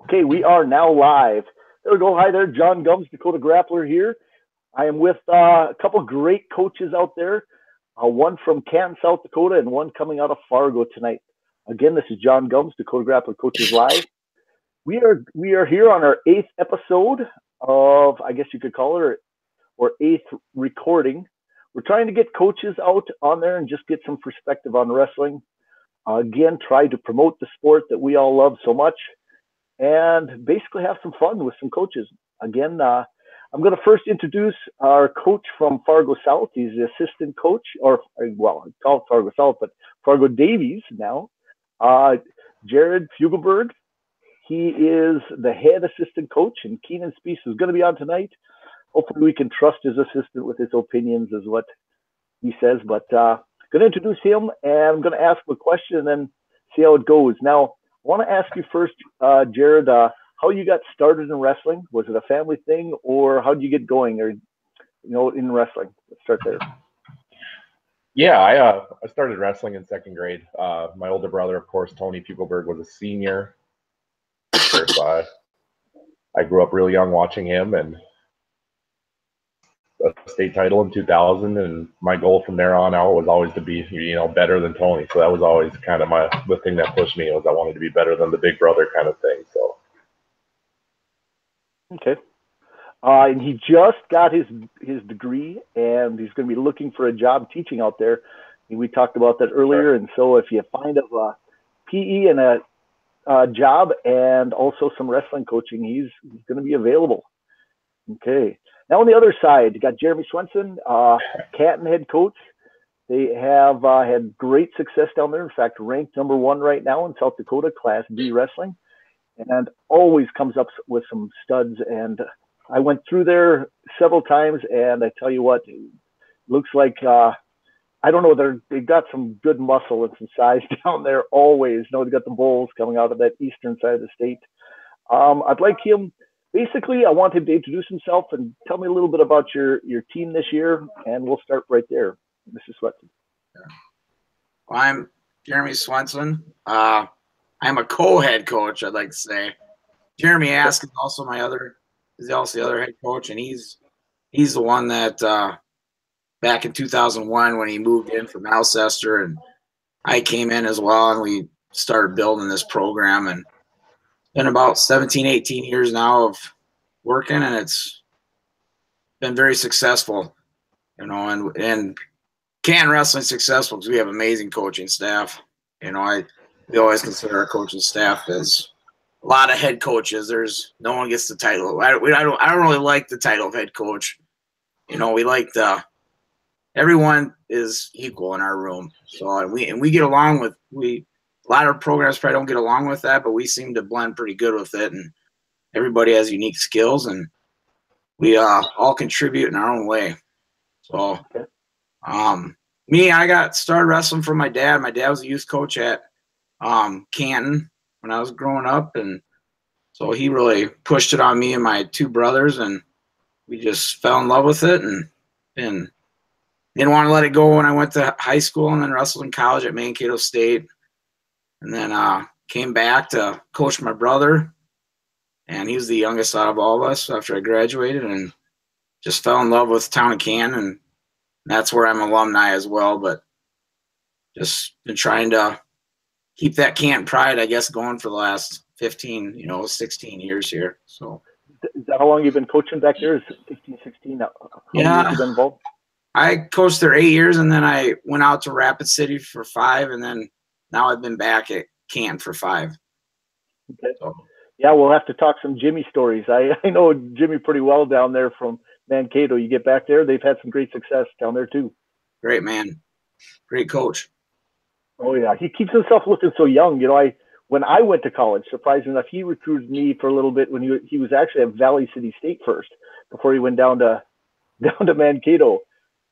Okay, we are now live. There we go. Hi there, John Gums, Dakota Grappler here. I am with a couple great coaches out there, one from Canton, South Dakota, and one coming out of Fargo tonight. Again, this is John Gums, Dakota Grappler Coaches Live. We are here on our 8th episode of, I guess you could call it, or 8th recording. We're trying to get coaches out on there and just get some perspective on wrestling. Again, try to promote the sport that we all love so much, and basically have some fun with some coaches. Again, I'm going to first introduce our coach from Fargo South. He's the assistant coach, or, well, I call it Fargo South, but Fargo Davies now. Jared Fugelberg. He is the head assistant coach, and Keenan Spiess is going to be on tonight. Hopefully we can trust his assistant with his opinions, is what he says. But going to introduce him, and I'm going to ask him a question and then see how it goes. Now, I want to ask you first, Jared, how you got started in wrestling. Was it a family thing, or how did you get going, or in wrestling? Let's start there. Yeah, I started wrestling in 2nd grade. My older brother, of course, Tony Fugelberg, was a senior. So I grew up really young watching him, and a state title in 2000. And my goal from there on out was always to be, better than Tony. So that was always kind of the thing that pushed me, was I wanted to be better than the big brother kind of thing. So. Okay. And he just got his degree, and he's going to be looking for a job teaching out there. And we talked about that earlier. Sure. And so if you find a PE and a job and also some wrestling coaching, he's going to be available. Okay. Now on the other side, you got Jeremy Swenson, Canton head coach. They have had great success down there. In fact, ranked #1 right now in South Dakota Class B wrestling, and always comes up with some studs. And I went through there several times, and I tell you what, it looks like I don't know, they've got some good muscle and some size down there always. They've got the bulls coming out of that eastern side of the state. I'd like him, basically, I want him to introduce himself and tell me a little bit about your team this year, and we'll start right there. Mr. Swenson. Well, I'm Jeremy Swenson. I'm a co-head coach, I'd like to say. Jeremy Ask is also the other head coach, and he's the one that back in 2001 when he moved in from Alcester, and I came in as well, and we started building this program. And it's been about 17, 18 years now of working, and it's been very successful, and Canton Wrestling successful because we have amazing coaching staff. We always consider our coaching staff as a lot of head coaches. No one gets the title. I don't really like the title of head coach. We like everyone is equal in our room. So we get along with a lot of programs probably don't get along with that, but we seem to blend pretty good with it, and everybody has unique skills, and we all contribute in our own way. So I got started wrestling from my dad. My dad was a youth coach at Canton when I was growing up, and so he really pushed it on me and my 2 brothers, and we just fell in love with it, and didn't want to let it go when I went to high school, and then wrestled in college at Mankato State, and then came back to coach my brother, and he was the youngest out of all of us after I graduated, and just fell in love with the town of Canton, and that's where I'm alumni as well, but just been trying to keep that Canton pride, I guess, going for the last 16 years here. So is that how long you've been coaching back there? Is it 15, 16? How yeah. Many years you been involved? I coached there 8 years, and then I went out to Rapid City for 5, and then now I've been back at Canton for 5. Okay. So. Yeah, we'll have to talk some Jimmy stories. I know Jimmy pretty well down there from Mankato. You get back there, they've had some great success down there too. Great man. Great coach. Oh, yeah. He keeps himself looking so young. When I went to college, surprisingly enough, he recruited me for a little bit when he was actually at Valley City State first before he went down to Mankato.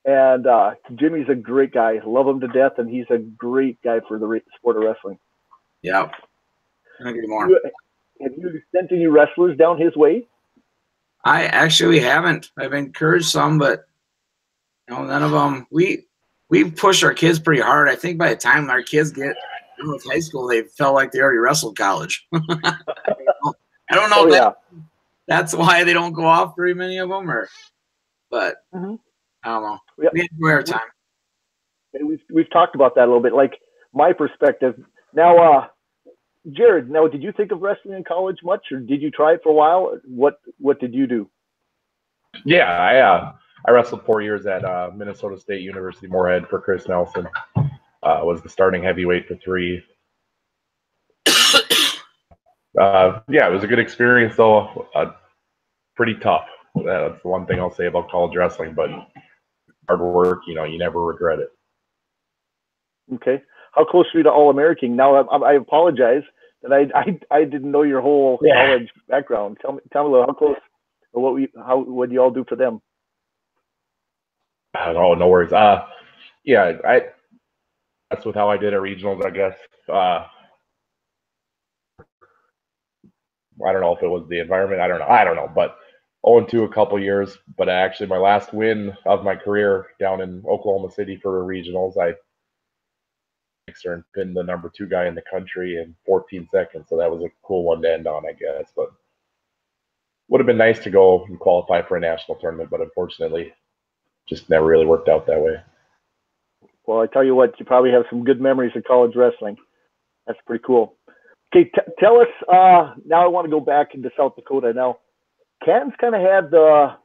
And Jimmy's a great guy. Love him to death, and he's a great guy for the sport of wrestling. Yeah. I'll give you more. Have you sent any wrestlers down his way? I actually haven't. I've encouraged some, but none of them. We push our kids pretty hard. I think by the time our kids get to high school, they felt like they already wrestled college. I don't know Oh, if yeah. that's why they don't go off very many of them, but I don't know. Yeah. We enjoy our time. We've talked about that a little bit. Like my perspective now. Jared, now did you think of wrestling in college much, or did you try it for a while? What did you do? Yeah, I wrestled 4 years at Minnesota State University Moorhead for Chris Nelson. Was the starting heavyweight for 3. Yeah, it was a good experience though. Pretty tough. That's the one thing I'll say about college wrestling, but hard work, you never regret it. Okay. How close were you to All-American? Now I apologize that I didn't know your whole college background. Tell me a little, how close, or what do you all do for them? Oh, no worries. Yeah, that's with how I did at regionals, I guess. I don't know if it was the environment. I don't know. But 0-2 a couple years. But actually, my last win of my career down in Oklahoma City for regionals, I and pinned the number 2 guy in the country in 14 seconds. So that was a cool one to end on, I guess. But would have been nice to go and qualify for a national tournament, but unfortunately, just never really worked out that way. Well, I tell you what, you probably have some good memories of college wrestling. That's pretty cool. Okay, tell us. Now I want to go back into South Dakota. Now, Canton's kind of had the,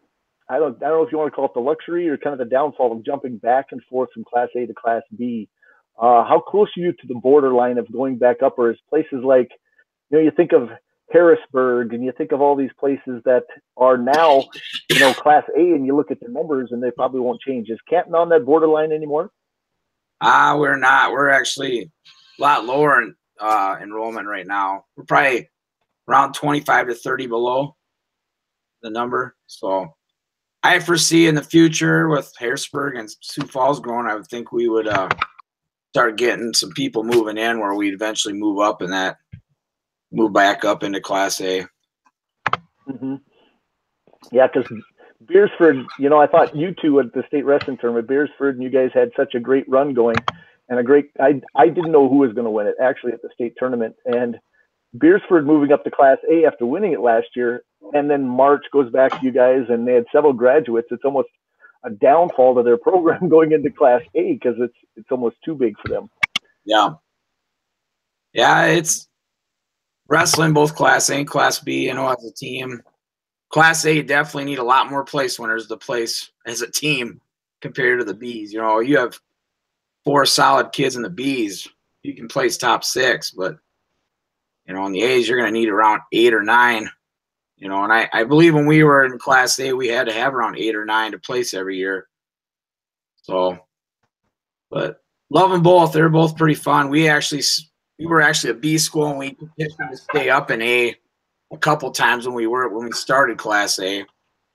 I don't know if you want to call it the luxury or kind of the downfall of jumping back and forth from Class A to Class B. How close are you to the borderline of going back up, or is places like, you think of Harrisburg and you think of all these places that are now, Class A, and you look at the numbers and they probably won't change. Is Canton on that borderline anymore? We're not. We're actually a lot lower in enrollment right now. We're probably around 25 to 30 below the number. So I foresee in the future with Harrisburg and Sioux Falls growing, I would think we would start getting some people moving in where we'd eventually move up and move back up into Class A. Mm-hmm. Yeah, because Beersford, I thought you two at the state wrestling tournament, Beersford, and you guys had such a great run going, and I didn't know who was going to win it actually at the state tournament, and Beersford moving up to Class A after winning it last year, and then March goes back to you guys, and they had several graduates. It's almost a downfall to their program going into Class A because it's almost too big for them. Yeah, it's wrestling both Class A and Class B, as a team. Class A definitely need a lot more place winners to place as a team compared to the Bs. You have 4 solid kids in the Bs, you can place top 6, but in the A's you're going to need around 8 or 9. And I believe when we were in Class A, we had to have around 8 or 9 to place every year. So, but love them both. They're both pretty fun. We were actually a B school, and we petitioned to stay up in A a couple times when we started Class A,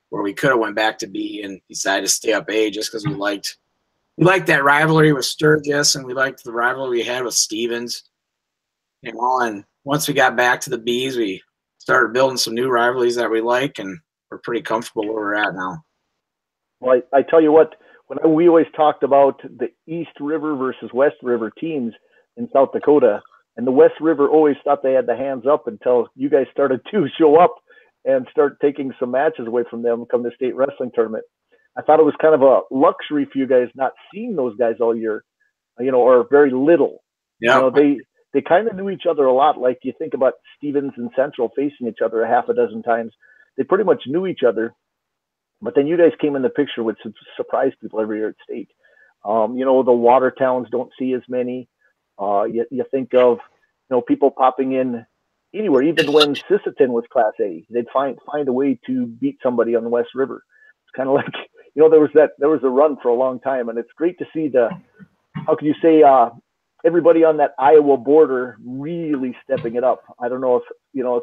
where we could have went back to B and decided to stay up A just because we liked that rivalry with Sturgis, and we liked the rivalry we had with Stevens. And once we got back to the Bs, we started building some new rivalries that we like, and we're pretty comfortable where we're at now. Well, I tell you what, we always talked about the East River versus West River teams in South Dakota, and the West River always thought they had the hands up until you guys started to show up and start taking some matches away from them come the state wrestling tournament. I thought it was kind of a luxury for you guys not seeing those guys all year, or very little. Yeah. They kind of knew each other a lot. Like you think about Stevens and Central facing each other a half a dozen times. They pretty much knew each other. But then you guys came in the picture, which surprised people every year at state. The Watertowns don't see as many. You think of, people popping in anywhere. Even when Sisseton was Class A, they'd find a way to beat somebody on the West River. It's kind of like, there was a run for a long time, and it's great to see how can you say, everybody on that Iowa border really stepping it up. I don't know if,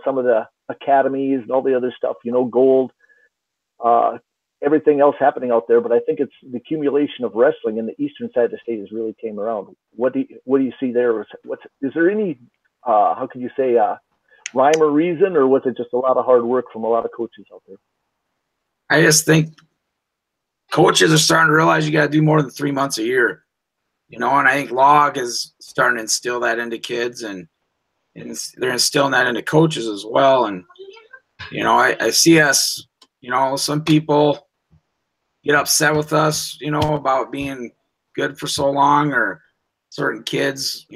some of the academies and all the other stuff, Gold, everything else happening out there, but I think it's the accumulation of wrestling in the eastern side of the state has really came around. What do you see there? Is there any, how can you say, rhyme or reason, or was it just a lot of hard work from a lot of coaches out there? I just think coaches are starting to realize you got to do more than 3 months a year. And I think Log is starting to instill that into kids, and they're instilling that into coaches as well. And I see us, some people get upset with us, about being good for so long, or certain kids,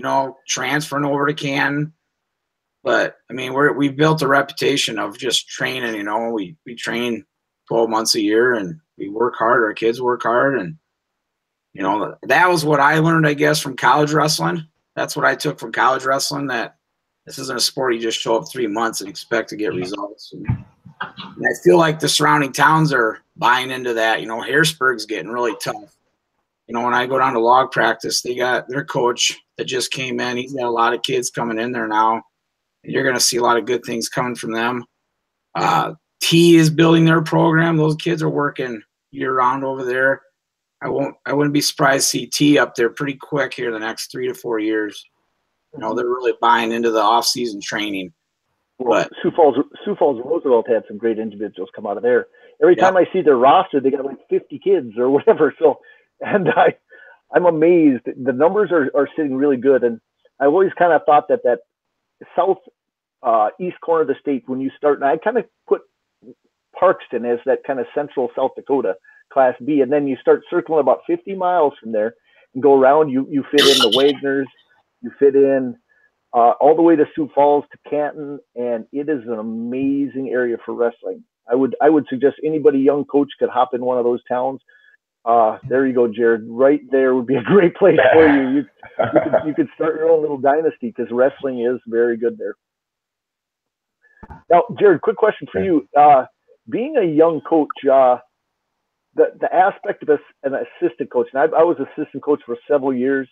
transferring over to Canton. But I mean, we built a reputation of just training. We train 12 months a year, and we work hard. Our kids work hard, and that was what I learned, I guess, from college wrestling. That's what I took from college wrestling. That this isn't a sport you just show up 3 months and expect to get results. And I feel like the surrounding towns are buying into that. Harrisburg's getting really tough. When I go down to log practice, they got their coach that just came in. He's got a lot of kids coming in there now. You're going to see a lot of good things coming from them. T is building their program. Those kids are working year round over there. I wouldn't be surprised to see T up there pretty quick here the next 3 to 4 years. They're really buying into the off-season training. Well, Sioux Falls Roosevelt had some great individuals come out of there. Every time I see their roster, they got like 50 kids or whatever. So, and I'm amazed. The numbers are sitting really good. And I always kind of thought that south east corner of the state, when you start, and I kind of put Parkston as that kind of central South Dakota Class B, and then you start circling about 50 miles from there and go around. You fit in the Wagners, you fit in all the way to Sioux Falls to Canton, and it is an amazing area for wrestling. I would suggest anybody young coach could hop in one of those towns. There you go, Jared. Right there would be a great place for you. You could start your own little dynasty because wrestling is very good there. Now, Jared, quick question for you. Being a young coach, the aspect of an assistant coach, and I was assistant coach for several years.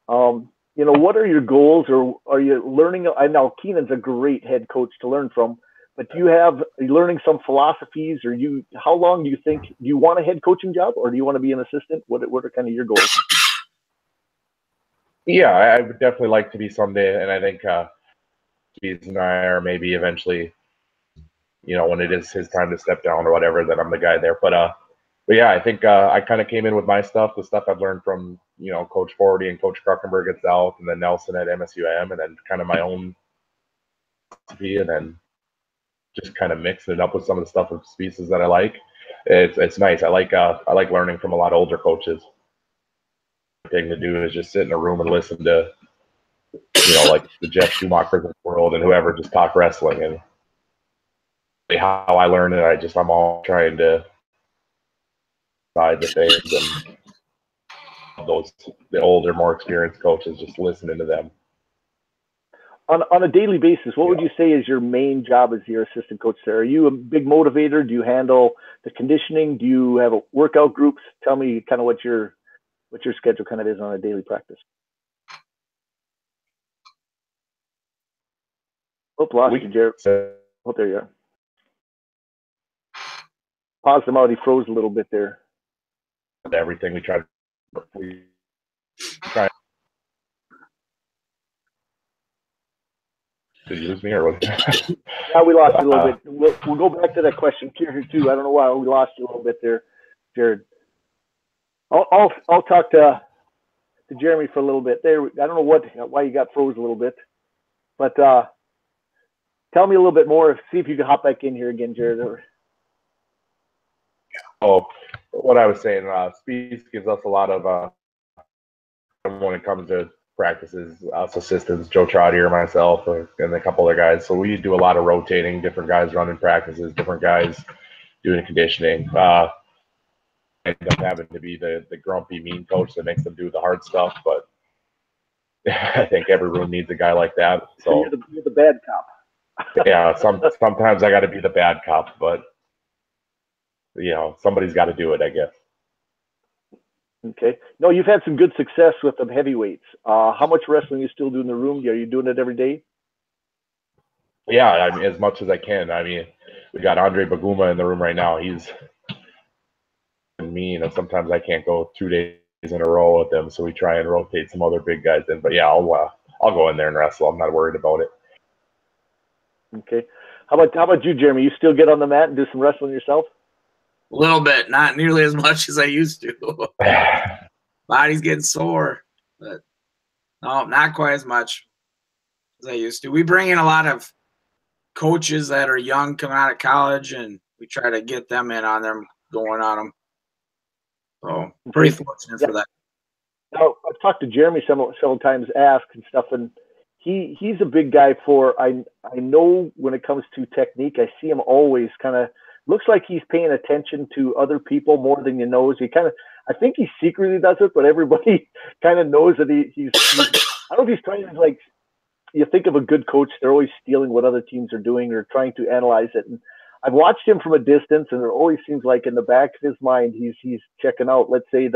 What are your goals, or are you learning? I know Keenan's a great head coach to learn from, but are you learning some philosophies, or how long do you want a head coaching job, or do you want to be an assistant? What are kind of your goals? Yeah, I would definitely like to be someday, and I think Keith and I are maybe eventually, when it is his time to step down or whatever, then I'm the guy there. But yeah, I think I kind of came in with my stuff, the stuff I've learned from, Coach Forty and Coach Kruckenberg at South, and then Nelson at MSUM, and then kind of my own recipe, and then just kind of mixing it up with some of the stuff of pieces that I like. It's nice. I like learning from a lot of older coaches. The thing to do is just sit in a room and listen to, like the Jeff Schumachers of the world and whoever just talk wrestling, and how I learn it. I'm all trying to side the things, and the older, more experienced coaches, just listening to them. On a daily basis, what would you say is your main job as your assistant coach there? Are you a big motivator? Do you handle the conditioning? Do you have workout groups? Tell me kind of what your schedule kind of is on a daily practice. Oh, lost you, Jared. Oh, there you are. Paused him out. He froze a little bit there. Everything we try. Did you lose me or what? Yeah, we lost you a little bit. We'll go back to that question here too. I don't know why we lost you a little bit there, Jared. I'll talk to Jeremy for a little bit there. I don't know why you got froze a little bit, but tell me a little bit more. See if you can hop back in here again, Jared. Oh, what I was saying, Speeds gives us a lot of when it comes to practices, us assistants, Joe Trottier, myself, and a couple other guys. So we do a lot of rotating, different guys running practices, different guys doing conditioning. I end up having to be the grumpy, mean coach that makes them do the hard stuff, but I think every room needs a guy like that. So you're the bad cop. Yeah, sometimes I got to be the bad cop, but somebody's got to do it, I guess. Okay. No, you've had some good success with the heavyweights. How much wrestling you still do in the room? Are you doing it every day? Yeah, I mean, as much as I can. I mean, we got Andre Baguma in the room right now. He's mean, and sometimes I can't go 2 days in a row with them, so we try and rotate some other big guys in. But yeah, I'll go in there and wrestle. I'm not worried about it. Okay. How about you, Jeremy? You still get on the mat and do some wrestling yourself? A little bit, not nearly as much as I used to. Body's getting sore, but no, not quite as much as I used to. We bring in a lot of coaches that are young coming out of college, and we try to get them in on them, going on them. So pretty fortunate for that. Now, I've talked to Jeremy several times, asked and stuff, and he's a big guy for, I know when it comes to technique, I see him always kind of, looks like he's paying attention to other people more than you know. He kind of, I think he secretly does it, but everybody kind of knows that he's I don't know if he's trying to, like, you think of a good coach, they're always stealing what other teams are doing or trying to analyze it. And I've watched him from a distance, and it always seems like in the back of his mind, he's checking out, let's say,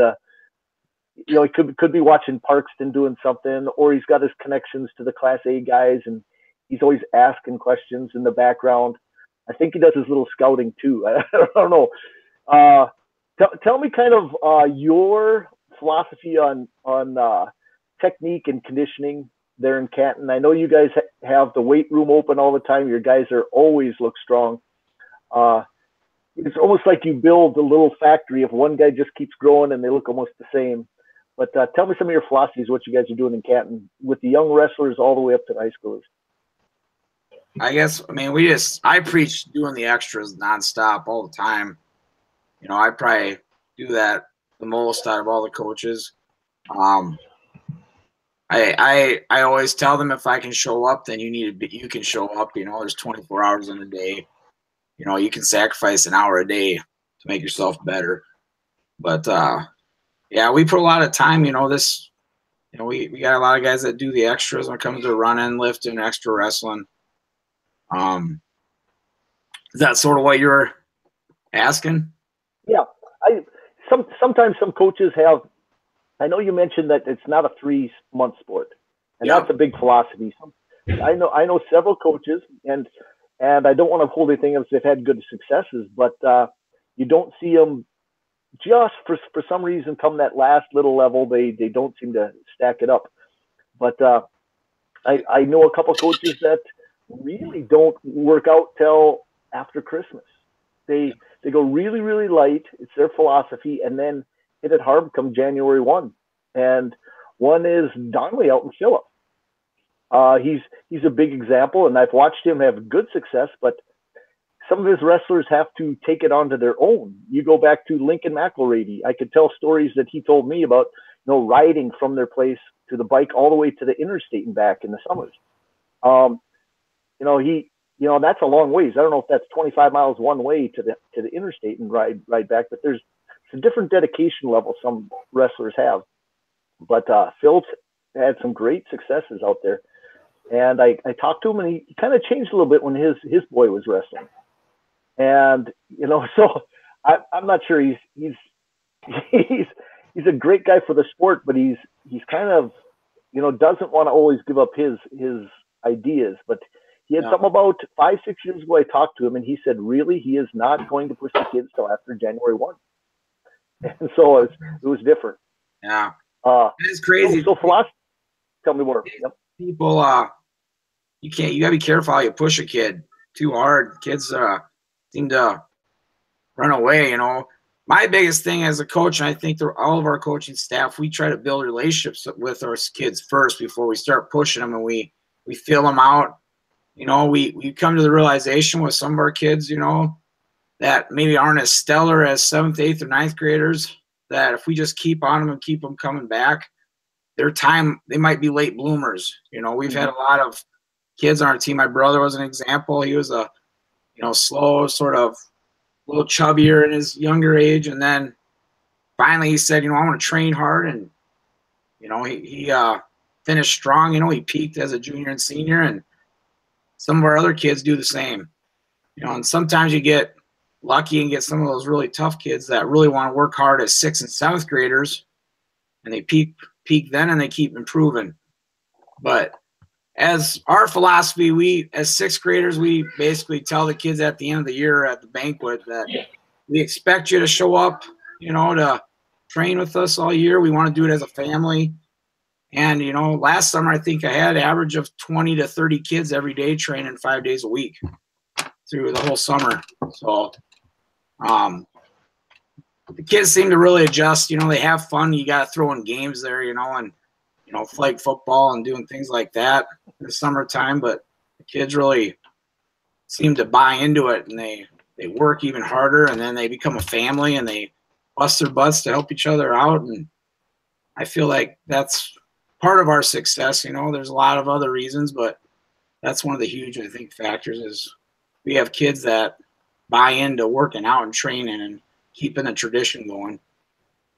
he could be watching Parkston doing something, or he's got his connections to the Class A guys, and he's always asking questions in the background. I think he does his little scouting too. I don't know. Tell me kind of your philosophy on technique and conditioning there in Canton. I know you guys have the weight room open all the time. Your guys always look strong. It's almost like you build a little factory. If one guy just keeps growing and they look almost the same. But tell me some of your philosophies, what you guys are doing in Canton with the young wrestlers all the way up to the high schoolers. I mean, I preach doing the extras nonstop all the time. You know, I probably do that the most out of all the coaches. I always tell them, if I can show up, then you can show up. You know, there's 24 hours in a day. You know, you can sacrifice an hour a day to make yourself better. But yeah, we put a lot of time. You know, we got a lot of guys that do the extras when it comes to running, lifting, extra wrestling. Is that sort of what you're asking? Yeah, sometimes some coaches have. I know you mentioned that it's not a 3-month sport, and that's a big philosophy. I know several coaches, and I don't want to hold anything else. They've had good successes, but you don't see them just for some reason come that last little level. They don't seem to stack it up. But I know a couple coaches that really don't work out till after Christmas. They go really, really light. It's their philosophy, and then hit it hard come January 1. And one is Donnelly out in Phillip. He's a big example, and I've watched him have good success, but some of his wrestlers have to take it onto their own. You go back to Lincoln McElrady. I could tell stories that he told me about, riding from their place to the bike all the way to the interstate and back in the summers. That's a long ways. I don't know if that's 25 miles one way to the interstate and ride back, but there's a different dedication level some wrestlers have. But Phil's had some great successes out there. And I talked to him, and he kind of changed a little bit when his boy was wrestling. And, so I'm not sure he's a great guy for the sport, but he's kind of, doesn't want to always give up his ideas. But he had something about 5-6 years ago. I talked to him, and he said, really, he is not going to push the kids till after January 1. And so it was different. Yeah. It's crazy. So philosophy, tell me more. Yep. People, you gotta be careful how you push a kid too hard. Kids seem to run away. My biggest thing as a coach, and I think all of our coaching staff, we try to build relationships with our kids first before we start pushing them, and we feel them out. We come to the realization with some of our kids, that maybe aren't as stellar as 7th, 8th, or 9th graders, that if we just keep on them and keep them coming back, they might be late bloomers. We've had a lot of kids on our team. My brother was an example. He was a, slow, sort of a little chubbier in his younger age. And then finally he said, I want to train hard. And, he finished strong. He peaked as a junior and senior, and some of our other kids do the same. And sometimes you get lucky and get some of those really tough kids that really want to work hard as 6th and 7th graders, and they peak then and they keep improving. But as our philosophy, we as 6th graders, we basically tell the kids at the end of the year at the banquet that we expect you to show up, to train with us all year. We want to do it as a family. And, last summer, I think I had an average of 20 to 30 kids every day training 5 days a week through the whole summer. So the kids seem to really adjust. They have fun. You got to throw in games there, and, flag football and doing things like that in the summertime. But the kids really seem to buy into it, and they work even harder, and then they become a family, and they bust their butts to help each other out. And I feel like that's part of our success. There's a lot of other reasons, but that's one of the huge, I think, factors is we have kids that buy into working out and training and keeping the tradition going.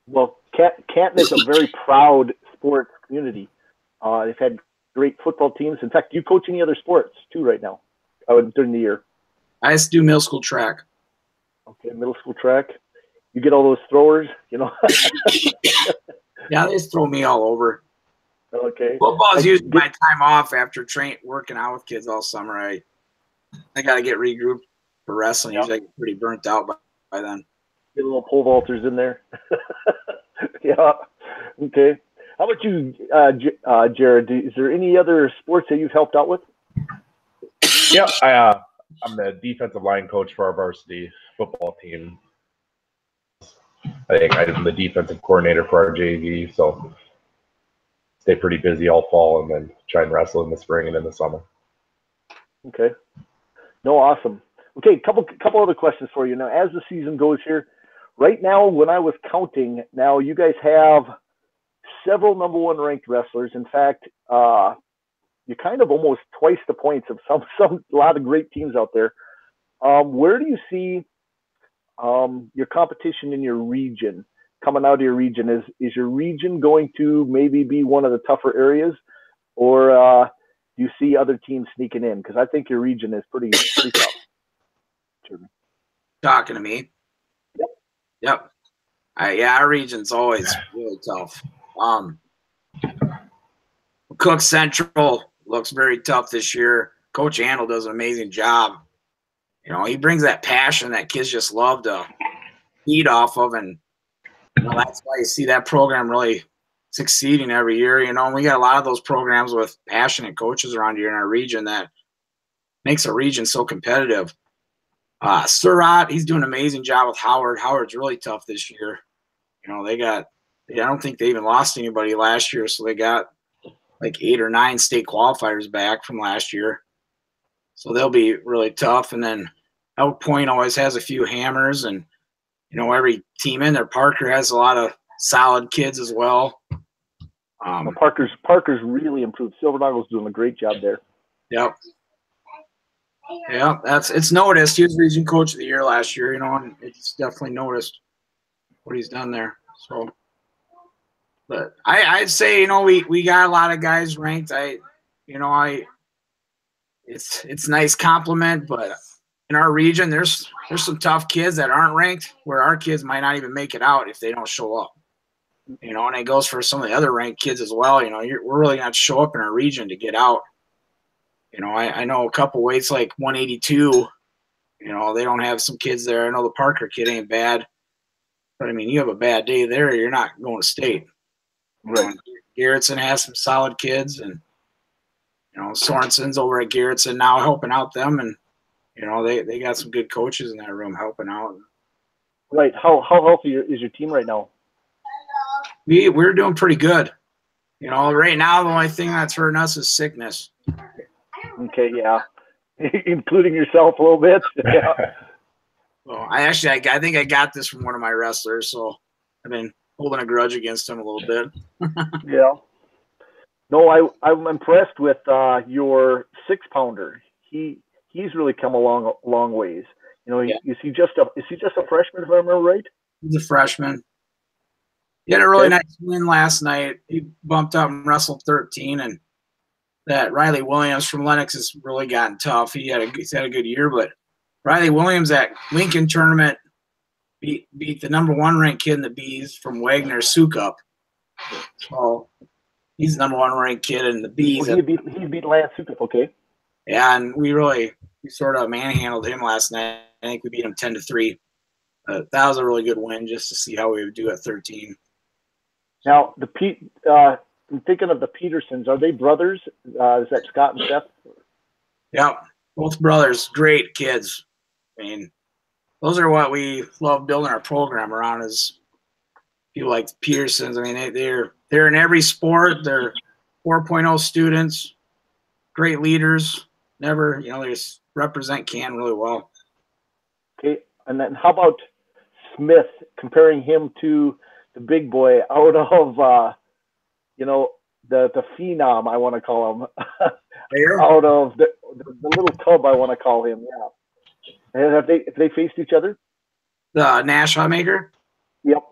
Well, Canton is a very proud sports community. They've had great football teams. In fact, do you coach any other sports too right now during the year? I just do middle school track. Okay, middle school track. You get all those throwers, Yeah, they just throw me all over. Okay. Football is usually my time off after working out with kids all summer. I got to get regrouped for wrestling. Usually I get pretty burnt out by then. Get a little pole vaulters in there. Yeah. Okay. How about you, Jared? Is there any other sports that you've helped out with? Yeah, I'm the defensive line coach for our varsity football team. I think I'm the defensive coordinator for our JV, so stay pretty busy all fall and then try and wrestle in the spring and in the summer. Okay. No, awesome. Okay, couple other questions for you. Now, as the season goes here, right now, when I was counting, now you guys have several number one ranked wrestlers. In fact, you're kind of almost twice the points of a lot of great teams out there. Where do you see your competition in your region coming out of your region? Is your region going to maybe be one of the tougher areas, or do you see other teams sneaking in? Because I think your region is pretty tough. Talking to me. Yep. Our region's always really tough. Cook Central looks very tough this year. Coach Handel does an amazing job. He brings that passion that kids just love to feed off of, and that's why you see that program really succeeding every year. We got a lot of those programs with passionate coaches around here in our region that makes a region so competitive. Surratt, he's doing an amazing job with Howard. Howard's really tough this year. I don't think they even lost anybody last year, so they got like 8 or 9 state qualifiers back from last year. So they'll be really tough. And then Elk Point always has a few hammers, and every team in there. Parker has a lot of solid kids as well. Parker's really improved. Silvernagel's doing a great job there. Yep. Yeah, it's noticed. He was region coach of the year last year, and it's definitely noticed what he's done there. So, but I'd say we got a lot of guys ranked. It's nice compliment, but in our region there's some tough kids that aren't ranked, where our kids might not even make it out if they don't show up. And it goes for some of the other ranked kids as well. We're really gonna have to show up in our region to get out. I know a couple weights like 182, they don't have some kids there. I know the Parker kid ain't bad, but you have a bad day there, you're not going to state. Right. Garrettson has some solid kids, and Sorensen's over at Garrettson now helping out them, and they got some good coaches in that room helping out. Right. How healthy is your team right now? We're doing pretty good. Right now the only thing that's hurting us is sickness. Okay, yeah. Including yourself a little bit. Yeah. Well, I think I got this from one of my wrestlers, so I've been holding a grudge against him a little bit. Yeah. No, I'm impressed with your 6-pounder. He's really come a long ways. Is he just a freshman, if I remember right? He's a freshman. He had a really nice win last night. He bumped up and wrestled 13, and that Riley Williams from Lennox has really gotten tough. He's had a good year, but Riley Williams at Lincoln tournament beat the number 1 ranked kid in the Bs from Wagner, Sukup. So he's the number 1 ranked kid in the Bs. Well, he beat Lance Sukup, okay. Yeah, and we sort of manhandled him last night. I think we beat him 10-3. That was a really good win just to see how we would do at 13. Now, I'm thinking of the Petersons. Are they brothers? Is that Scott and Seth? Yep, both brothers. Great kids. Those are what we love building our program around, is people like the Petersons. They're in every sport. They're 4.0 students, great leaders. never, they just represent Can really well. Okay, and then how about Smith, comparing him to the big boy out of, the phenom, I want to call him, out of the little tub, I want to call him, yeah. And have they faced each other? The Nash Maker? Yep.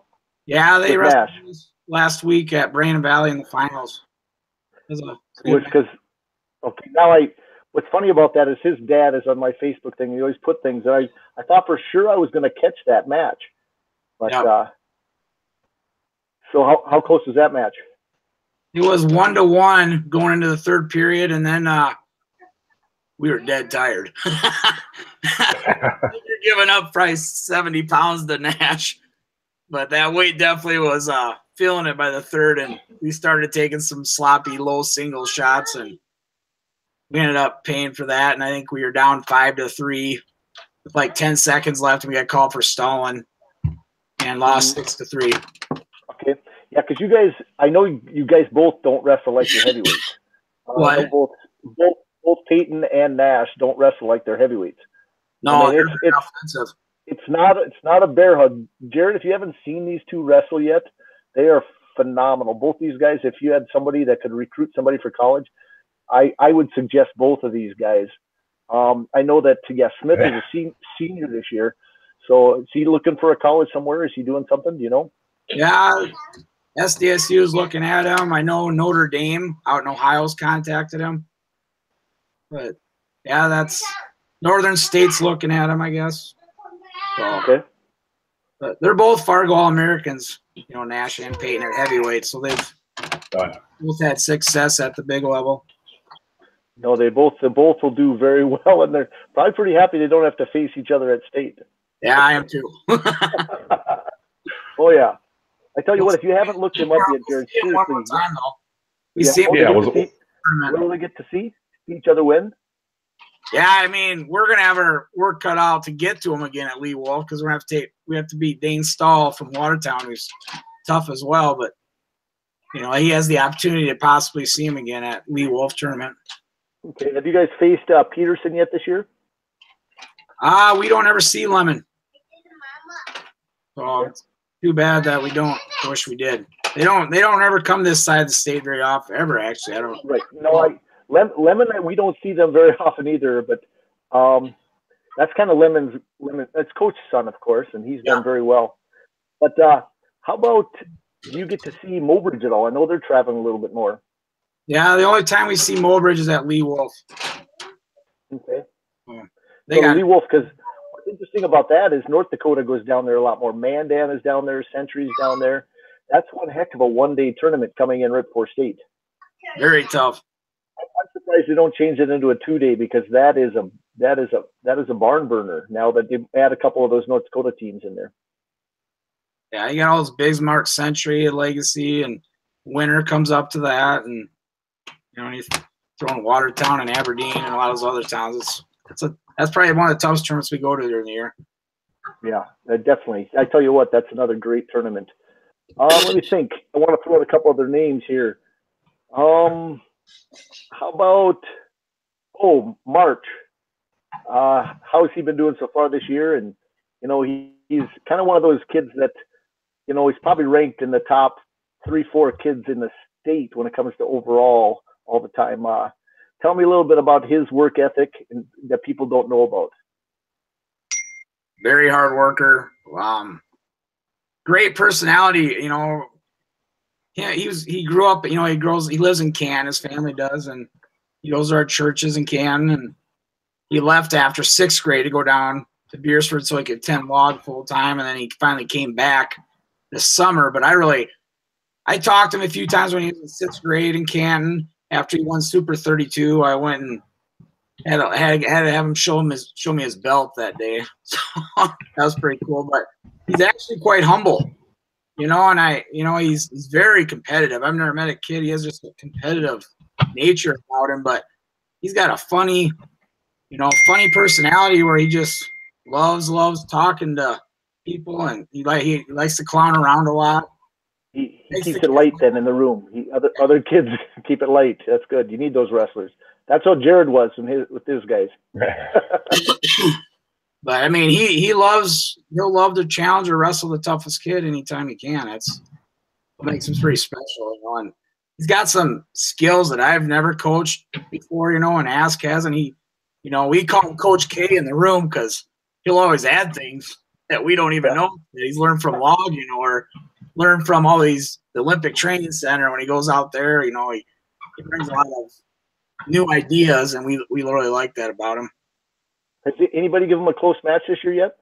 Yeah, they wrestled last week at Brandon Valley in the finals. Because what's funny about that is his dad is on my Facebook thing. He always put things, and I thought for sure I was going to catch that match. But so how close was that match? It was 1-1 going into the third period, and then we were dead tired. You're giving up probably 70 pounds to Nash, but that weight definitely was feeling it by the third, and we started taking some sloppy low single shots, and we ended up paying for that. And I think we were down 5-3 with like 10 seconds left, and we got called for stalling and lost 6-3. Okay. Yeah, because you guys, I know you guys both don't wrestle like your heavyweights. What? Both Peyton and Nash don't wrestle like they're heavyweights. No, I mean, it's not a bear hug. Jared, if you haven't seen these two wrestle yet, they are phenomenal. Both these guys, if you had somebody that could recruit somebody for college, I would suggest both of these guys. I know that, Smith is a senior this year. So is he looking for a college somewhere? Is he doing something? Do you know? Yeah, SDSU is looking at him. I know Notre Dame out in Ohio's contacted him. But, yeah, that's Northern State's looking at him, I guess. So, okay. But they're both Fargo All-Americans, Nash and Peyton at heavyweight. So they've both had success at the big level. No, they both will do very well, and they're probably pretty happy they don't have to face each other at state. Yeah, I am too. Oh, yeah. I tell you what, if you haven't looked him up yet, Jared, seriously. Will they get to see each other win? Yeah, I mean, we're gonna have our work cut out to get to him again at Lee Wolf, because we have to beat Dane Stahl from Watertown, who's tough as well. But he has the opportunity to possibly see him again at Lee Wolf tournament. Okay, have you guys faced Peterson yet this year? We don't ever see Lemon. So it's too bad that we don't. I wish we did. They don't ever come this side of the state very often, ever, actually. I don't. Right. No, Lemon, we don't see them very often either, but that's kind of Lemon. That's Coach's son, of course, and he's done very well. But how about you get to see Mobridge at all? I know they're traveling a little bit more. Yeah, the only time we see Mobridge is at Lee Wolf. Okay. Lee Wolf, because what's interesting about that is North Dakota goes down there a lot more. Mandan is down there. Century's down there. That's one heck of a one-day tournament coming in right before state. Very tough. I'm surprised they don't change it into a 2-day, because that is a barn burner now that they add a couple of those North Dakota teams in there. Yeah, you got all those Bismarck, Century, Legacy, and Winter comes up to that, and he's throwing Watertown and Aberdeen and a lot of those other towns. That's probably one of the toughest tournaments we go to during the year. Yeah, definitely. I tell you what, that's another great tournament. Let me think. I want to throw out a couple other names here. How about March? How has he been doing so far this year? And he's kind of one of those kids that he's probably ranked in the top 3-4 kids in the state when it comes to overall all the time. Tell me a little bit about his work ethic that people don't know about. Very hard worker. Great personality. He grew up. He lives in Canton. His family does, and he goes to our churches in Canton. And he left after 6th grade to go down to Beersford so he could attend Log full time, and then he finally came back this summer. But I talked to him a few times when he was in 6th grade in Canton. After he won Super 32, I went and had to have him show me his belt that day. So that was pretty cool. But he's actually quite humble, and he's very competitive. I've never met a kid. He has just a competitive nature about him, but he's got a funny personality where he just loves talking to people, and he likes to clown around a lot. He keeps it light then in the room. Other kids keep it light. That's good. You need those wrestlers. That's how Jared was with his guys. But I mean, he'll love to challenge or wrestle the toughest kid anytime he can. That's what makes him pretty special. And he's got some skills that I've never coached before, and Ask hasn't. We call him Coach K in the room because he'll always add things that we don't even know that he's learned from Log, or learned from all the Olympic Training Center. When he goes out there, he brings a lot of new ideas, and we really like that about him. Has anybody given him a close match this year yet?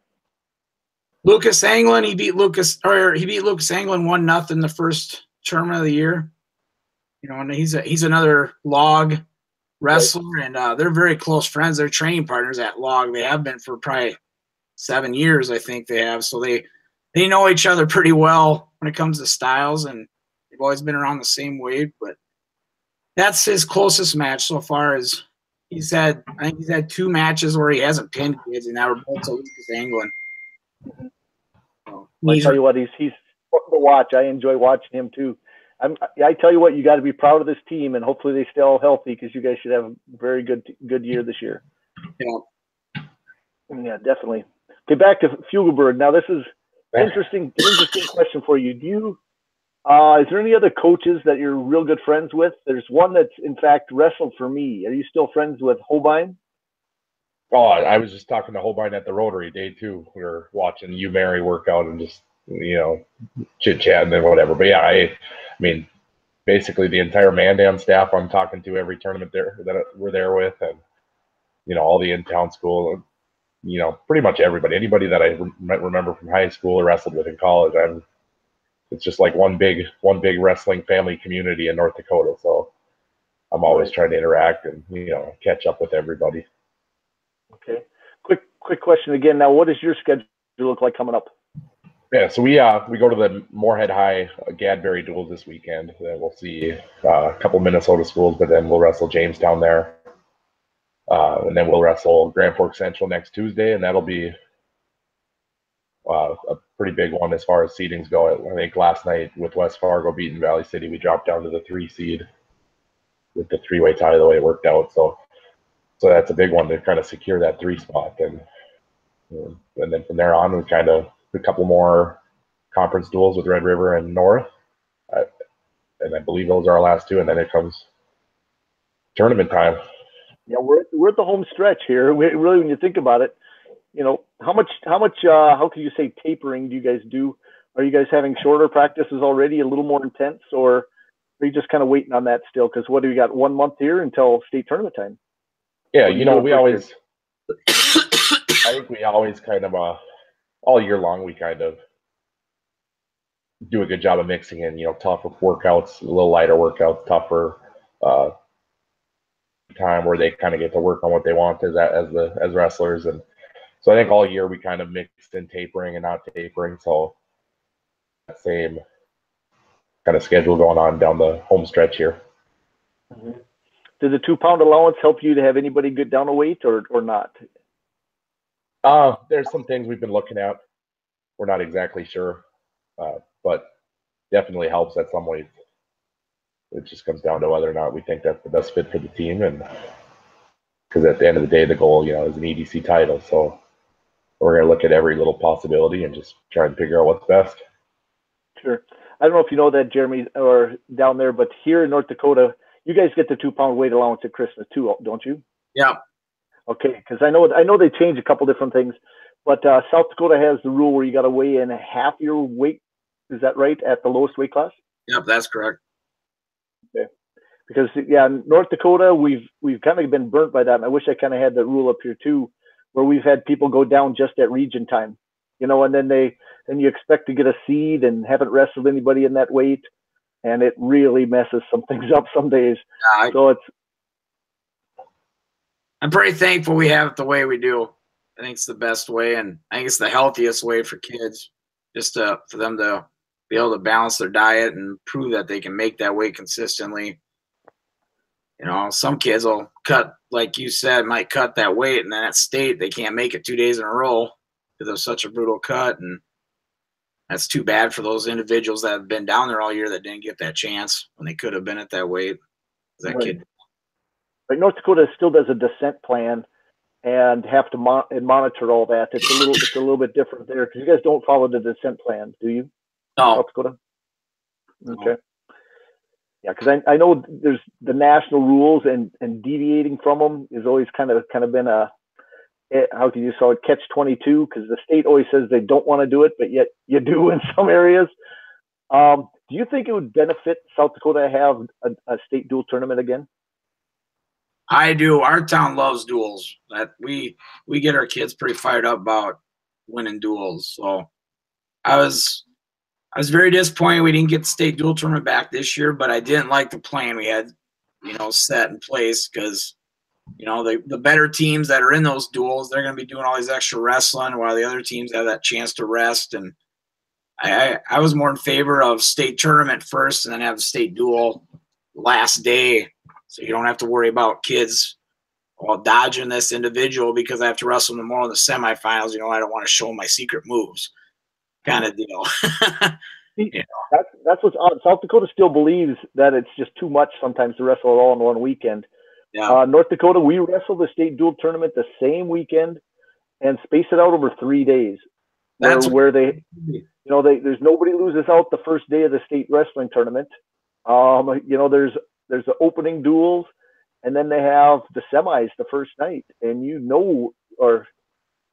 Lucas Anglin, he beat Lucas Anglin 1-0 the first tournament of the year. And he's another Log wrestler, and they're very close friends. They're training partners at Log. They have been for probably 7 years, I think they have. So they know each other pretty well when it comes to styles, and they've always been around the same weight. But that's his closest match so far. I think he's had 2 matches where he hasn't pinned kids, and that were both to Lucas Anglin. I tell you what, he's fun to watch. I enjoy watching him too. I tell you what, you got to be proud of this team, and hopefully they stay all healthy because you guys should have a very good year this year. Yeah, definitely. Okay, back to Fugelberg. Now this is interesting question for you. Is there any other coaches that you're real good friends with? There's one that's in fact wrestled for me. Are you still friends with Holbein? Oh, I was just talking to Holbein at the Rotary day too. We were watching you Mary work out and just chit chatting and whatever. But yeah, I mean, basically the entire Mandan staff I'm talking to every tournament that we're there with, and all the in-town school, pretty much everybody, anybody that I remember from high school or wrestled with in college. It's just like one big wrestling family community in North Dakota. So I'm always trying to interact and catch up with everybody. Okay. Quick question again. Now, what does your schedule look like coming up? Yeah, so we go to the Moorhead High Gadberry duels this weekend. Then we'll see a couple Minnesota schools, but then we'll wrestle Jamestown there, and then we'll wrestle Grand Forks Central next Tuesday, and that'll be a pretty big one as far as seedings go. I think last night with West Fargo beating Valley City, we dropped down to the 3 seed with the 3-way tie the way it worked out. So that's a big one to kind of secure that 3 spot, and then from there on we kind of a couple more conference duels with Red River and North, and I believe those are our last 2, and then it comes tournament time. Yeah, we're at the home stretch here. Really, when you think about it, how much how can you say tapering do you guys do? Are you guys having shorter practices already, a little more intense, or are you just kind of waiting on that still? Because what do you got, 1 month here until state tournament time? Yeah, we always I think we always kind of all year long we kind of do a good job of mixing in, tougher workouts, a little lighter workouts, tougher time where they kind of get to work on what they want as wrestlers. And so I think all year we kind of mixed in tapering and not tapering. So that same kind of schedule going on down the home stretch here. Mm-hmm. Did the 2-pound allowance help you to have anybody get down a weight or not? There's some things we've been looking at. We're not exactly sure, but definitely helps at some weights. It just comes down to whether or not we think that's the best fit for the team, and because at the end of the day, the goal, is an EDC title. So we're going to look at every little possibility and just try and figure out what's best. Sure. I don't know if you know that, Jeremy, or down there, but here in North Dakota, you guys get the 2-pound weight allowance at Christmas too, don't you? Yeah. Okay, because I know they changed a couple different things, but South Dakota has the rule where you got to weigh in half your weight. Is that right, at the lowest weight class? Yep, that's correct. Okay. Because North Dakota, we've kind of been burnt by that. And I wish I kind of had that rule up here too, where we've had people go down just at region time, and then you expect to get a seed and haven't wrestled anybody in that weight, and it really messes some things up some days. I'm pretty thankful we have it the way we do. I think it's the best way, and I think it's the healthiest way for kids, just for them to be able to balance their diet and prove that they can make that weight consistently. Some kids will cut, like you said, might cut that weight, and then at state they can't make it 2 days in a row because it was such a brutal cut, and that's too bad for those individuals that have been down there all year that didn't get that chance when they could have been at that weight. That right. kid. But North Dakota still does a descent plan and have to monitor all that. It's a little bit different there because you guys don't follow the descent plan, do you? No. South Dakota. Okay. Yeah, because I know there's the national rules and deviating from them is always kind of been a, how can you call it, catch-22, because the state always says they don't want to do it, but yet you do in some areas. Do you think it would benefit South Dakota to have a state dual tournament again? I do. Our town loves duels. That we get our kids pretty fired up about winning duels. So I was very disappointed we didn't get the state dual tournament back this year, but I didn't like the plan we had, set in place because, the better teams that are in those duels, they're going to be doing all these extra wrestling while the other teams have that chance to rest. And I was more in favor of state tournament first and then have the state duel last day. So you don't have to worry about kids dodging this individual because I have to wrestle them more in the semifinals. I don't want to show them my secret moves kind of deal. That's what's odd. South Dakota still believes that it's just too much sometimes to wrestle it all in one weekend. Yeah. North Dakota, we wrestle the state dual tournament the same weekend and space it out over 3 days. That's where they, there's nobody loses out the first day of the state wrestling tournament. There's the opening duels, and then they have the semis the first night, and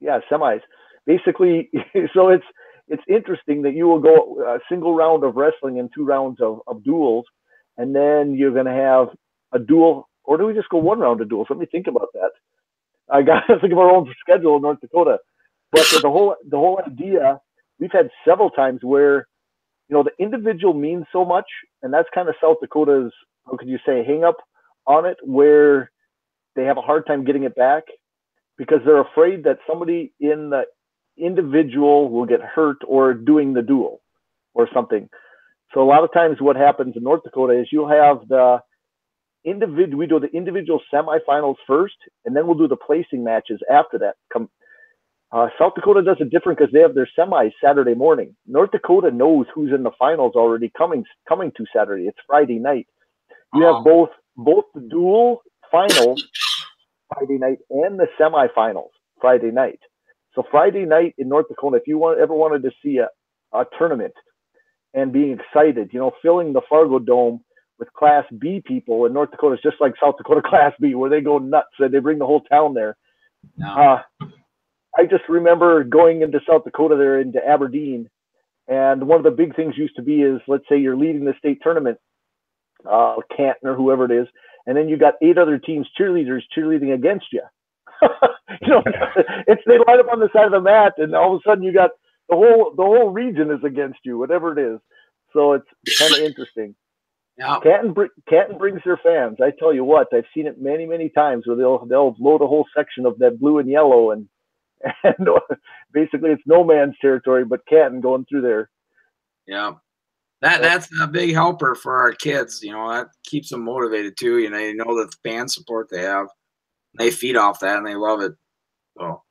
semis. Basically, so it's interesting that you will go a single round of wrestling and 2 rounds of duels, and then you're going to have a duel, or do we just go 1 round of duels? Let me think about that. I got to think of our own schedule in North Dakota. But the whole idea, we've had several times where, the individual means so much, and that's kind of South Dakota's, how could you say, hang up on it, where they have a hard time getting it back because they're afraid that somebody in the individual will get hurt or doing the duel or something. So a lot of times what happens in North Dakota is you'll have we do the individual semifinals first, and then we'll do the placing matches after that. South Dakota does it different because they have their semis Saturday morning. North Dakota knows who's in the finals already coming to Saturday. It's Friday night. You have both the dual finals Friday night and the semifinals Friday night. So Friday night in North Dakota, if you ever wanted to see a tournament and being excited, filling the Fargo Dome with Class B people in North Dakota is just like South Dakota Class B, where they go nuts and they bring the whole town there. No. I just remember going into South Dakota there into Aberdeen, and one of the big things used to be is, let's say you're leading the state tournament, Canton or whoever it is, and then you got 8 other teams cheerleading against you. They line up on the side of the mat, and all of a sudden you got the whole region is against you, whatever it is. So it's kind of interesting. Yeah. Canton brings their fans. I tell you what, I've seen it many, many times where they'll load a whole section of that blue and yellow, and basically it's no man's territory, but Canton going through there. Yeah. That's a big helper for our kids. That keeps them motivated too. They know the fan support they have. They feed off that and they love it. So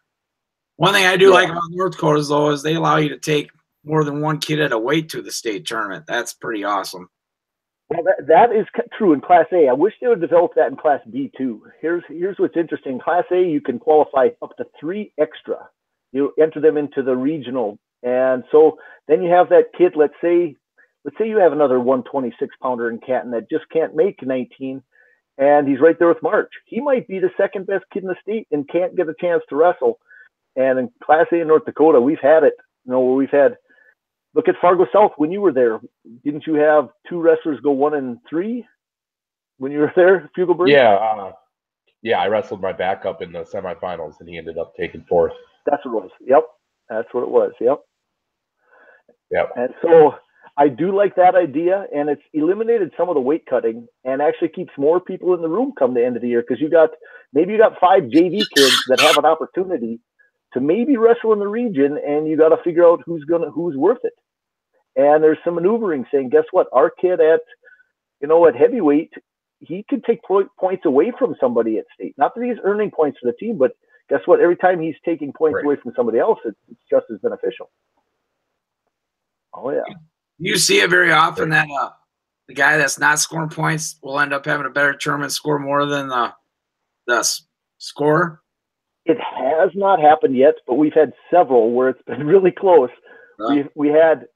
one thing I do like about North Dakota though is they allow you to take more than one kid at a weight to the state tournament. That's pretty awesome. Well, that is true in Class A. I wish they would develop that in Class B too. Here's what's interesting. Class A, you can qualify up to 3 extra. You enter them into the regional, and so then you have that kid. Let's say you have another 126-pounder in Canton that just can't make 19, and he's right there with March. He might be the second best kid in the state and can't get a chance to wrestle. And in Class A in North Dakota, we've had it. Where we've had. Look at Fargo South when you were there. Didn't you have 2 wrestlers go 1 and 3 when you were there, Fugelberg? Yeah. I wrestled my backup in the semifinals, and he ended up taking 4th. That's what it was. Yep, that's what it was. Yep. And so I do like that idea, and it's eliminated some of the weight cutting, and actually keeps more people in the room come the end of the year because you got 5 JV kids that have an opportunity to maybe wrestle in the region, and you got to figure out who's worth it. And there's some maneuvering saying, guess what? Our kid at heavyweight, he could take points away from somebody at state. Not that he's earning points for the team, but guess what? Every time he's taking points away from somebody else, it's just as beneficial. Oh, yeah. You see it very often that the guy that's not scoring points will end up having a better tournament, score more than the score? It has not happened yet, but we've had several where it's been really close. We had,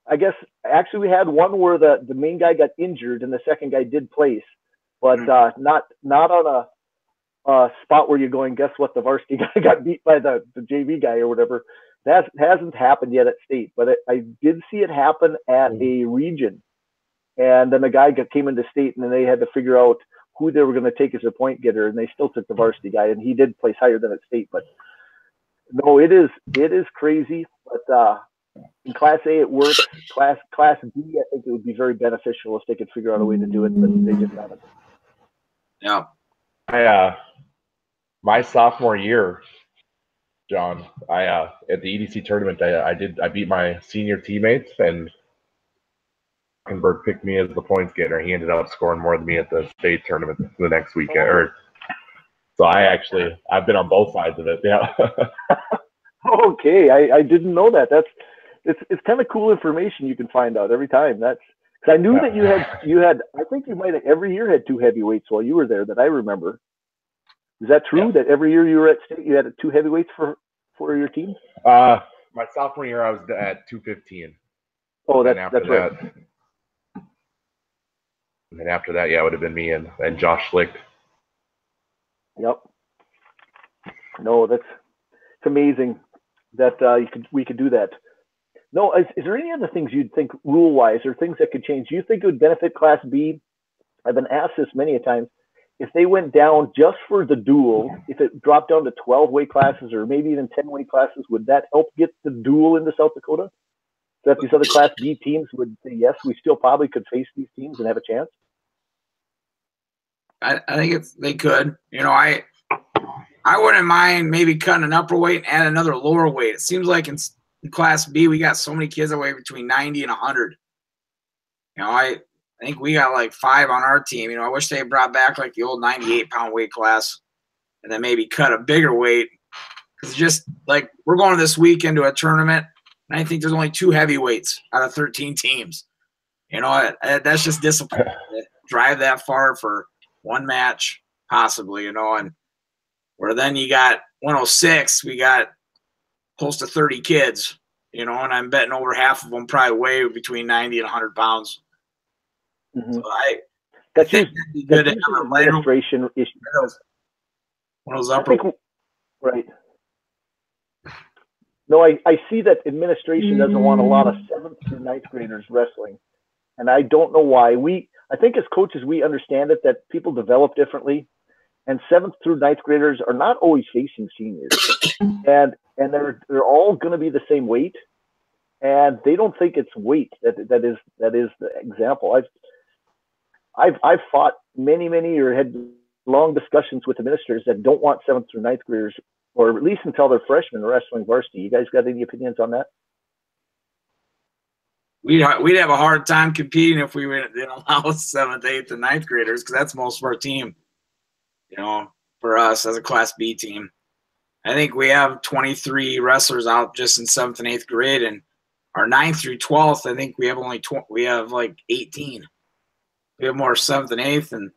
I guess, actually we had one where the main guy got injured and the second guy did place, but not on a spot where you're going, guess what, the varsity guy got beat by the JV guy or whatever. That hasn't happened yet at state, but I did see it happen at a region. And then the guy came into state, and then they had to figure out who they were going to take as a point getter, and they still took the varsity guy, and he did place higher than at state. But no, it is crazy. But in Class A, it works. Class B, I think it would be very beneficial if they could figure out a way to do it, but they just haven't. Yeah. My sophomore year, John, at the EDC tournament, I beat my senior teammates, and Berg picked me as the points getter. He ended up scoring more than me at the state tournament the next weekend. So I've been on both sides of it. Yeah. Okay, I didn't know that. It's kind of cool information you can find out every time. That's because I knew that you had. I think you might have every year had two heavyweights while you were there that I remember. Is that true? Yeah. That every year you were at state, you had two heavyweights for your team? My sophomore year, I was at 215. Oh, that's right. And then after that, yeah, it would have been me and Josh Schlicht. Yep. No, it's amazing that we could do that. No, is there any other things you'd think rule-wise or things that could change? Do you think it would benefit Class B? I've been asked this many a time. If they went down just for the dual, if it dropped down to 12 weight classes or maybe even 10 weight classes, would that help get the dual into South Dakota? So that these other Class B teams would say, yes, we still probably could face these teams and have a chance? I think they could. I wouldn't mind maybe cutting an upper weight and add another lower weight. It seems like in Class B, we got so many kids that weigh between 90 and 100. I think we got like 5 on our team. I wish they brought back like the old 98-pound weight class and then maybe cut a bigger weight. Because just like we're going this weekend to a tournament, and I think there's only 2 heavyweights out of 13 teams. That's just disappointing. Drive that far for one match, possibly, and where then you got 106, we got close to 30 kids, and I'm betting over half of them probably weigh between 90 and 100 pounds. Mm-hmm. So I think that'd be good to have a lighter administration issue. One of those upper. Right. No, I see that administration doesn't want a lot of 7th through 9th graders wrestling, and I don't know why. I think as coaches we understand it that people develop differently, and 7th through 9th graders are not always facing seniors, and they're all going to be the same weight, and they don't think it's weight that is the example. I've fought many or had long discussions with administrators that don't want 7th through 9th graders, or at least until they're freshmen, wrestling varsity. You guys got any opinions on that? We'd have a hard time competing if we didn't allow 7th, 8th, and 9th graders, because that's most of our team. For us as a Class B team, I think we have 23 wrestlers out just in 7th and 8th grade, and our 9th through 12th, I think we have we have like 18. We have more 7th and 8th, and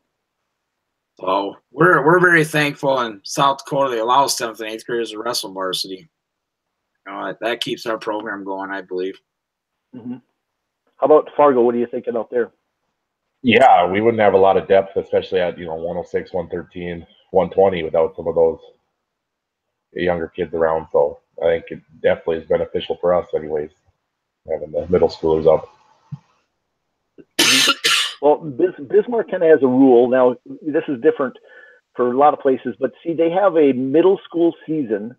so we're very thankful in South Dakota they allow 7th and 8th graders to wrestle varsity. That keeps our program going, I believe. Mm-hmm. How about Fargo? What are you thinking out there? Yeah, we wouldn't have a lot of depth, especially at 106, 113, 120 without some of those younger kids around. So I think it definitely is beneficial for us anyways, having the middle schoolers up. Well, Bismarck kind of has a rule. Now, this is different for a lot of places, but see, they have a middle school season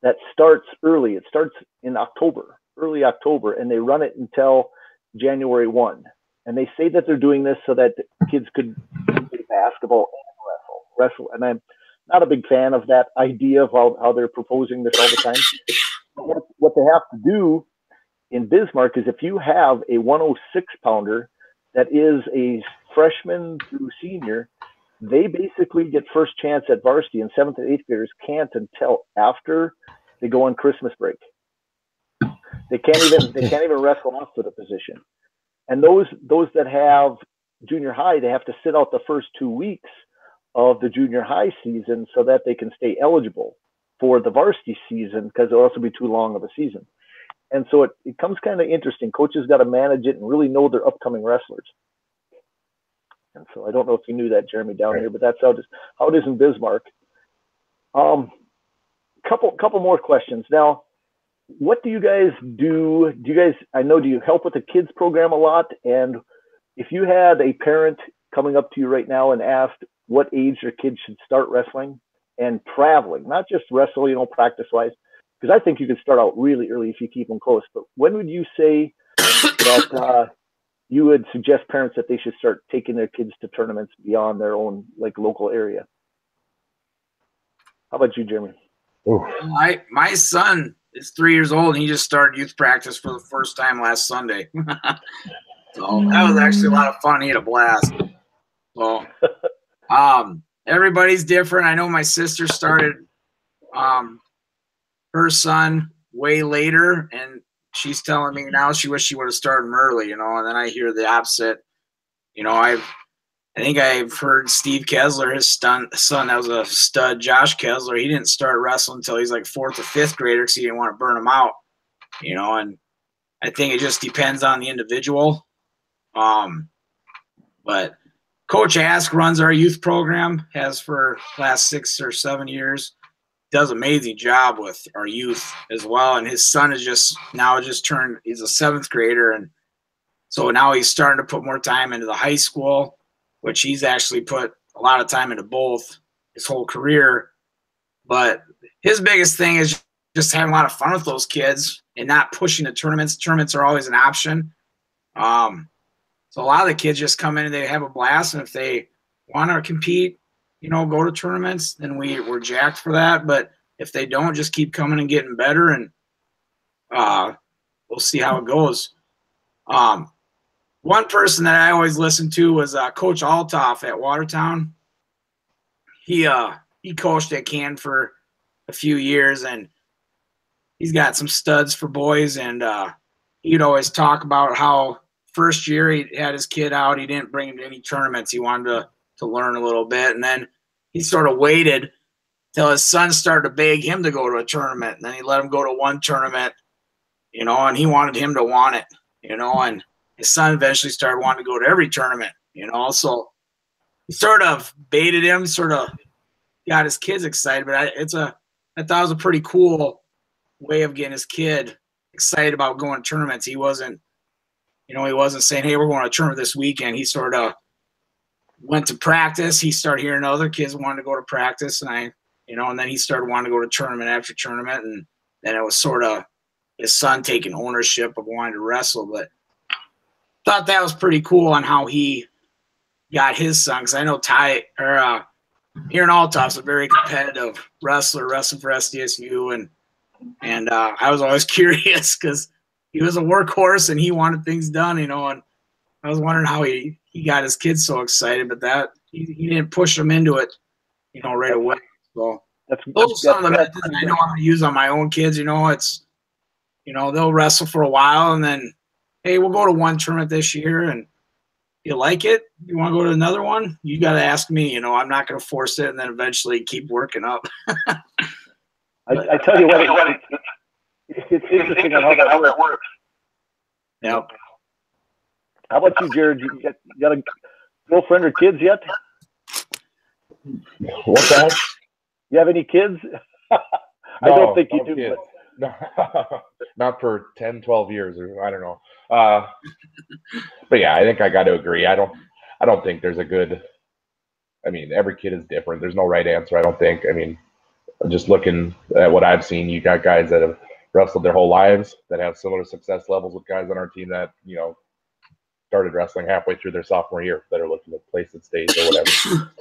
that starts early. It starts in early October, and they run it until January 1. And they say that they're doing this so that kids could play basketball and wrestle. And I'm not a big fan of that idea of how they're proposing this all the time. But what they have to do in Bismarck is if you have a 106-pounder that is a freshman through senior, they basically get first chance at varsity, and 7th and 8th graders can't until after they go on Christmas break. They can't even wrestle off to the position. And those that have junior high, they have to sit out the first 2 weeks of the junior high season so that they can stay eligible for the varsity season, because it'll also be too long of a season. And so it becomes kind of interesting. Coaches got to manage it and really know their upcoming wrestlers. And so I don't know if you knew that, Jeremy, down here, but that's how it is in Bismarck. Couple more questions. Now, what do you guys do? Do you help with the kids program a lot? And if you had a parent coming up to you right now and asked what age their kids should start wrestling and traveling, not just wrestle, practice-wise, because I think you could start out really early if you keep them close. But when would you say that you would suggest parents that they should start taking their kids to tournaments beyond their own local area? How about you, Jeremy? My son is 3 years old, and he just started youth practice for the first time last Sunday. So that was actually a lot of fun. He had a blast. So everybody's different. I know my sister started her son way later, and she's telling me now she wished she would have started him early, and then I hear the opposite. I think I've heard Steve Kessler, his son that was a stud, Josh Kessler, he didn't start wrestling until he's like 4th or 5th grader because he didn't want to burn him out, and I think it just depends on the individual. But Coach Ask runs our youth program, has for the last 6 or 7 years, does an amazing job with our youth as well. And his son is just turned, he's a 7th grader. And so now he's starting to put more time into the high school, which he's actually put a lot of time into both his whole career. But his biggest thing is just having a lot of fun with those kids and not pushing the tournaments. Tournaments are always an option. So a lot of the kids just come in and they have a blast. And if they want to compete, go to tournaments, then we're jacked for that. But if they don't, just keep coming and getting better, and we'll see how it goes. One person that I always listened to was Coach Altoff at Watertown. He coached at Canton for a few years, and he's got some studs for boys. And he'd always talk about how first year he had his kid out, he didn't bring him to any tournaments. He wanted to learn a little bit, and then he sort of waited till his son started to beg him to go to a tournament, and then he let him go to one tournament, and he wanted him to want it, and his son eventually started wanting to go to every tournament, so he sort of baited him, sort of got his kids excited. But I thought it was a pretty cool way of getting his kid excited about going to tournaments. He wasn't saying, hey, we're going to a tournament this weekend. He sort of went to practice. He started hearing other kids wanted to go to practice, and and then he started wanting to go to tournament after tournament, and then it was sort of his son taking ownership of wanting to wrestle. But thought that was pretty cool on how he got his son, because I know Aaron Altoff's a very competitive wrestler, wrestling for SDSU, and I was always curious because he was a workhorse and he wanted things done, and I was wondering how he got his kids so excited, but that he didn't push them into it, right away. So those are some of the methods I know I'm going to use on my own kids. It's, they'll wrestle for a while, and then, hey, we'll go to one tournament this year, and you like it, you want to go to another one, you got to ask me. I'm not going to force it, and then eventually keep working up. I tell you what, it's interesting on how that works. Yep. How about you, Jared? You got a girlfriend or kids yet? What's that? You have any kids? I don't think you do. No, not for 10, 12 years, or I don't know. But yeah, I think I got to agree. I don't think there's a good. I mean, every kid is different. There's no right answer, I don't think. I mean, just looking at what I've seen, you got guys that have wrestled their whole lives that have similar success levels with guys on our team that started wrestling halfway through their sophomore year that are looking to place at state or whatever.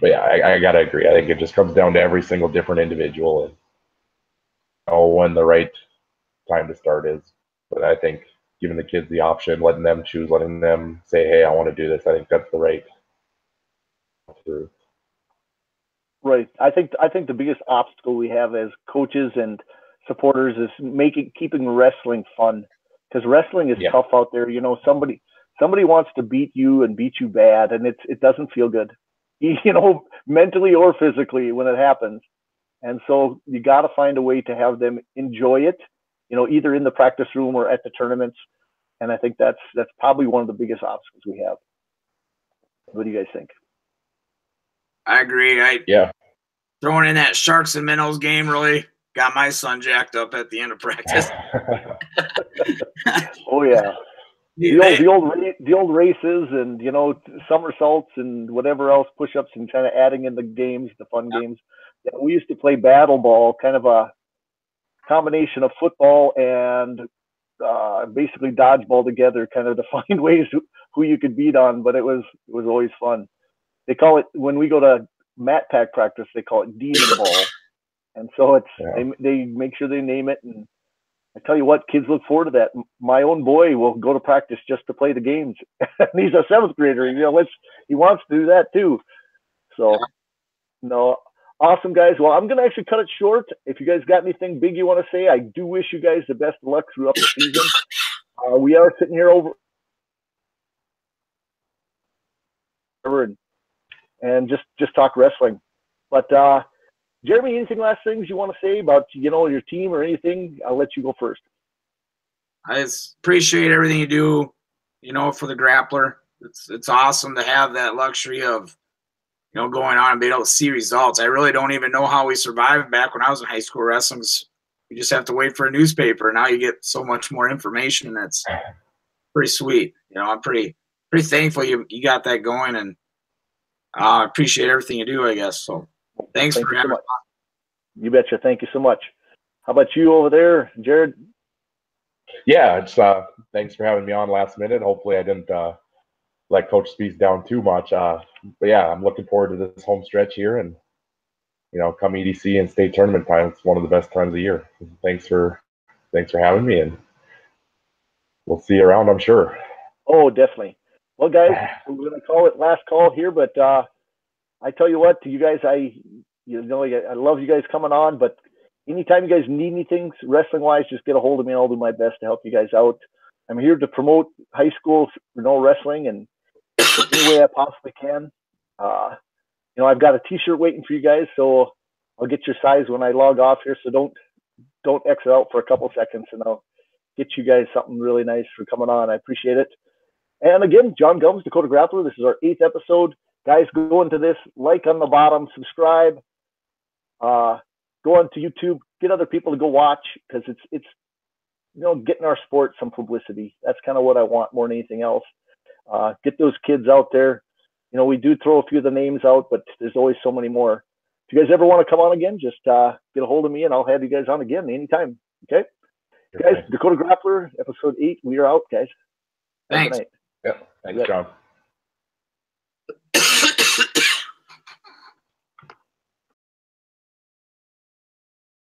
But yeah, I gotta agree. I think it just comes down to every single different individual and when the right time to start is. But I think giving the kids the option, letting them choose, letting them say, "Hey, I want to do this," I think that's the right. Right. I think the biggest obstacle we have as coaches and supporters is keeping wrestling fun, because wrestling is tough out there. Somebody wants to beat you and beat you bad, and it doesn't feel good. mentally or physically when it happens. And so you got to find a way to have them enjoy it, either in the practice room or at the tournaments. And I think that's probably one of the biggest obstacles we have. What do you guys think? I agree. Yeah. Throwing in that Sharks and Minnows game really got my son jacked up at the end of practice. Oh yeah. The old races and somersaults and whatever else, push-ups, and kind of adding in the games, the fun games. Yeah, we used to play battle ball, kind of a combination of football and basically dodgeball together, kind of to find ways who you could beat on. But it was always fun. They call it, when we go to mat pack practice, they call it demon ball, and so they make sure they name it. And I tell you what, kids look forward to that. My own boy will go to practice just to play the games. He's a 7th grader. He wants to do that too. So, no, awesome, guys. Well, I'm going to actually cut it short. If you guys got anything big you want to say, I do wish you guys the best of luck throughout the season. We are sitting here over and just talk wrestling. But Jeremy, anything last things you want to say about your team or anything? I'll let you go first. I just appreciate everything you do, for the Grappler. It's awesome to have that luxury of going on and being able to see results. I really don't even know how we survived back when I was in high school wrestling. You just have to wait for a newspaper. Now you get so much more information. That's pretty sweet. I'm pretty thankful you got that going, and I appreciate everything you do, I guess. So thanks for having me. You betcha. Thank you so much. How about you over there, Jared? Yeah, it's thanks for having me on last minute. Hopefully I didn't let Coach Spies down too much. But yeah, I'm looking forward to this home stretch here, and come EDC and state tournament time. It's one of the best times of the year. Thanks for having me, and we'll see you around, I'm sure. Oh, definitely. Well, guys, we're going to call it last call here, but I tell you what, to you guys, I love you guys coming on, but anytime you guys need anything wrestling-wise, just get a hold of me, and I'll do my best to help you guys out. I'm here to promote high school wrestling in any way I possibly can. I've got a T-shirt waiting for you guys, so I'll get your size when I log off here. So don't exit out for a couple seconds, and I'll get you guys something really nice for coming on. I appreciate it. And again, John Gums, Dakota Grappler. This is our 8th episode. Guys, go into this, like on the bottom, subscribe, go on to YouTube, get other people to go watch, because it's getting our sport some publicity. That's kind of what I want more than anything else. Get those kids out there. We do throw a few of the names out, but there's always so many more. If you guys ever want to come on again, just get a hold of me, and I'll have you guys on again anytime. Okay? Guys, Dakota Grappler, episode 8. We are out, guys. Thanks. Yep. Thanks, John.